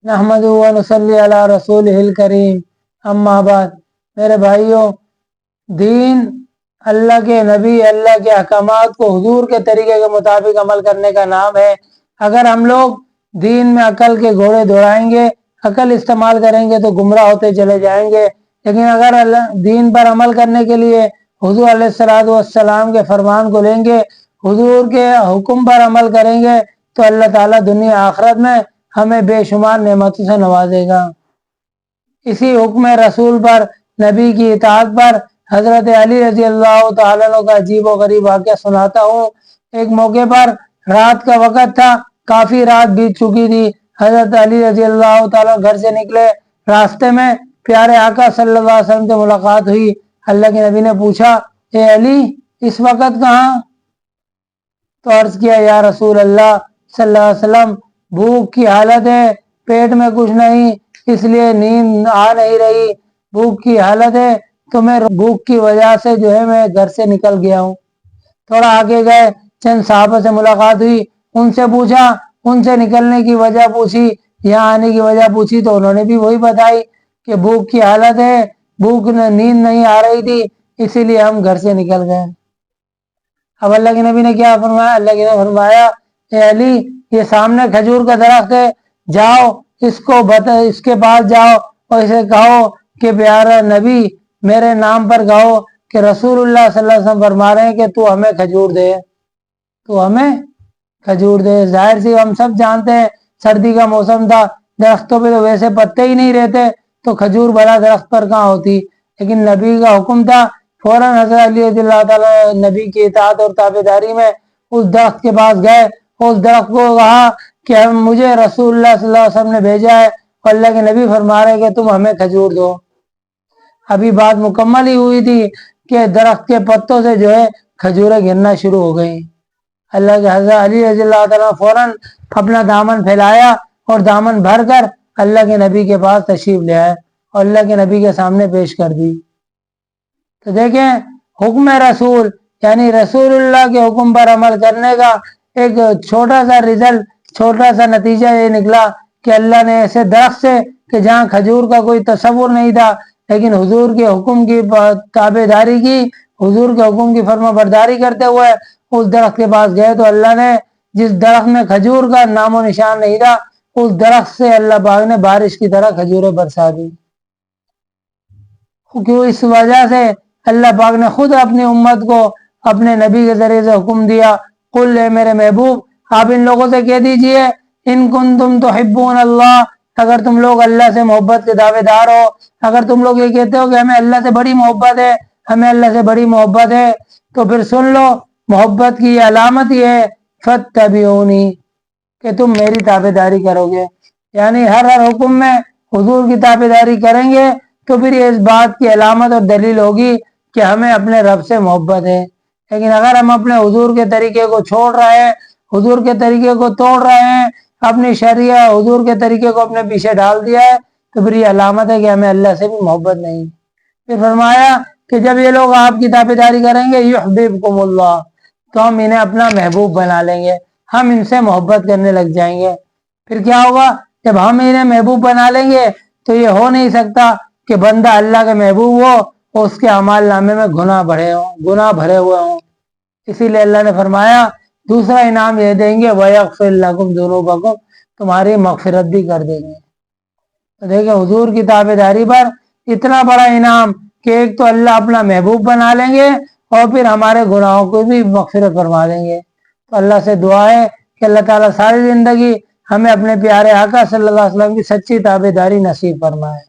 नहमदुहु व नुसल्ली अला रसूलिहिल करीम, अम्मा बाद। मेरे भाइयों, दीन अल्लाह के नबी, अल्लाह के अहकामात को हुजूर के तरीके के मुताबिक अमल करने का नाम है। अगर हम लोग दीन में अकल के घोड़े दौड़ाएंगे, अकल इस्तेमाल करेंगे तो गुमराह होते चले जाएंगे। लेकिन अगर दीन पर अमल करने के लिए हुजूर अलैहिस्सलातु वस्सलाम के फरमान को लेंगे, हुजूर के हुक्म पर अमल करेंगे, तो अल्लाह ताला दुनिया आखिरत में हमें बेशुमार नेमतों से नवाजेगा। इसी हुक्म रसूल पर, नबी की इताअत पर हजरत अली रजी अल्लाह तआला अन्हु का अजीब व गरीब वाक़या सुनाता हूँ। एक मौके पर रात का वक़्त था, काफी रात बीत चुकी थी। हजरत अली रजी अल्लाह तआला घर से निकले, रास्ते में प्यारे आका सल्लल्लाहु अलैहि वसल्लम से मुलाकात हुई। अल्लाह के नबी ने पूछा, ए अली, इस वक़्त कहाँ? तो अर्ज किया, या रसूल अल्लाह सल्लल्लाहु अलैहि वसल्लम, भूख की हालत है, पेट में कुछ नहीं, इसलिए नींद आ नहीं रही। भूख की हालत है, तो मैं भूख की वजह से जो है मैं घर से निकल गया हूँ। थोड़ा आगे गए, चंद साहबा से मुलाकात हुई, उनसे पूछा, उनसे निकलने की वजह पूछी, यहाँ आने की वजह पूछी, तो उन्होंने भी वही बताई कि भूख की हालत है, नींद नहीं आ रही थी, इसीलिए हम घर से निकल गए। अब अल्लाह के नबी ने क्या फरमाया? अल्लाह के नबी फरमाया, ए अली, ये सामने खजूर का दरख्त है, जाओ इसके पास जाओ और इसे कहो कि प्यारा नबी, मेरे नाम पर कहो कि रसूलुल्लाह सल्लल्लाहु अलैहि वसल्लम फरमा रहे हैं कि तू हमें खजूर दे, तू हमें खजूर दे। जाहिर सी हम सब जानते हैं, सर्दी का मौसम था, दरख्तों पे तो वैसे पत्ते ही नहीं रहते, तो खजूर भला दरख्त पर कहाँ होती। लेकिन नबी का हुक्म था, फौरन हज़रत अली रज़ियल्लाहु ताला नबी की इताअत और ताबेदारी में उस दरख्त के पास गए, उस दरख्त को कहा कि मुझे रसूलुल्लाह सल्लल्लाहु अलैहि वसल्लम ने भेजा है और अल्लाह के नबी फरमा रहे कि तुम हमें खजूर दो। अभी बात मुकम्मल ही हुई थी कि दरख्त के पत्तों से जो है खजूरें गिरना शुरू हो गई। अल्लाह के हज़रत अली रज़ियल्लाहु ताला फौरन अपना दामन फैलाया और दामन भर कर अल्लाह के नबी के पास तशरीफ ले आए और अल्लाह के नबी के सामने पेश कर दी। तो देखें, हुक्म रसूल यानी रसूलुल्लाह के हुक्म पर अमल करने का एक छोटा सा रिजल्ट, छोटा सा नतीजा ये निकला कि अल्लाह ने ऐसे दरख्त से कि जहाँ खजूर का कोई तसव्वुर नहीं था, लेकिन हुजूर के हुक्म की ताबेदारी की, हुजूर के हुक्म की फर्मा बरदारी करते हुए उस दरख्त के पास गए, तो अल्लाह ने जिस दरख्त में खजूर का नामो निशान नहीं था, उस दरख्त से अल्लाह पाक ने बारिश की तरह खजूरें बरसा दी। क्यों? इस वजह से अल्लाह पाक ने खुद अपनी उम्मत को अपने नबी के जरिए से हुक्म दिया, कुल है मेरे महबूब, आप इन लोगों से कह दीजिए, इन कुंतुम तुहिब्बून अल्लाह, अगर तुम लोग अल्लाह से मोहब्बत के दावेदार हो, अगर तुम लोग ये कहते हो कि हमें अल्लाह से बड़ी मोहब्बत है, हमें अल्लाह से बड़ी मोहब्बत है, तो फिर सुन लो, मोहब्बत की अलामत ये है, फत्तबिऊनी, कि तुम मेरी ताबेदारी करोगे। यानी हर हुक्म में हुजूर की ताबेदारी करेंगे, तो फिर ये इस बात की अलामत और दलील होगी कि हमें अपने रब से मोहब्बत है। लेकिन अगर हम अपने हुजूर के तरीके को छोड़ रहे हैं, हुजूर के तरीके को तोड़ रहे हैं, अपनी शरिया हुजूर के तरीके को अपने पीछे डाल दिया है, तो फिर ये अलामत है कि हमें अल्लाह से भी मोहब्बत नहीं। फिर फरमाया कि जब ये लोग आपकी ताबेदारी करेंगे, युहब्बिबकुमुल्लाह, तो हम इन्हें अपना महबूब बना लेंगे, हम इनसे मोहब्बत करने लग जाएंगे। फिर क्या होगा? जब हम इन्हें महबूब बना लेंगे, तो ये हो नहीं सकता कि बंदा अल्लाह का महबूब हो और उसके अमाल नामे में गुनाह भरे हुए हों। इसीलिए अल्लाह ने फरमाया, दूसरा इनाम ये देंगे, वयगफिर लकुम जुनूबकुम, तुम्हारी मगफिरत भी कर देंगे। तो देखिए, हुजूर की ताबेदारी पर इतना बड़ा इनाम कि एक तो अल्लाह अपना महबूब बना लेंगे और फिर हमारे गुनाहों को भी मगफिरत फरमा देंगे। तो अल्लाह से दुआ है कि अल्लाह ताला सारी जिंदगी हमें अपने प्यारे आका सल्लल्लाहु अलैहि वसल्लम की सच्ची ताबेदारी नसीब फरमाए।